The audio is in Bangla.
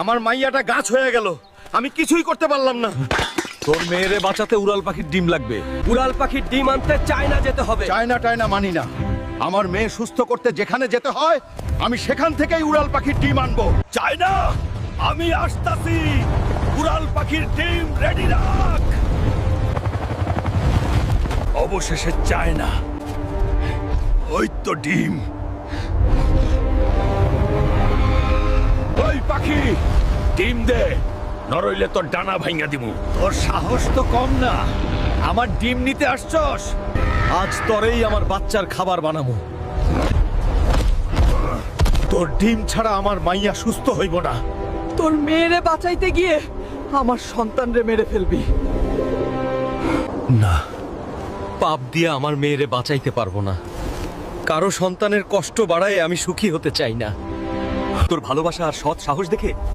আমার মাইয়াটা গাছ হয়ে গেল, আমি কিছুই করতে পারলাম না। তোর মেয়েরে বাঁচাতে উড়াল পাখির ডিম লাগবে। উড়াল পাখির ডিম আনতে চায়না যেতে হবে। চায়না মানি না। আমার মেয়ে সুস্থ করতে যেখানে যেতে হয় আমি সেখান থেকেই উড়াল পাখির ডিম আনবো। চায়না, আমি আসতাছি। উড়াল পাখির ডিম রেডি রাখ। অবশেষে চায়না, ওই তো ডিম। ওই পাখি, ডিম দে, নরইলে তোর ডানা ভাঙা দিমু। তোর সাহস তো কম না, আমার ডিম নিতে আসছস। আজ তোরেই আমার বাচ্চার খাবার বানাবো। তোর ডিম ছাড়া আমার মাইয়া সুস্থ হইব না। তোর মেয়েরে বাঁচাইতে গিয়ে আমার সন্তানরে মেরে ফেলবি। না, পাপ দিয়ে আমার মেয়েরে বাঁচাইতে পারবো না। কারো সন্তানের কষ্ট বাড়ায় আমি সুখী হতে চাই না। তোর ভালোবাসা আর সৎ সাহস দেখে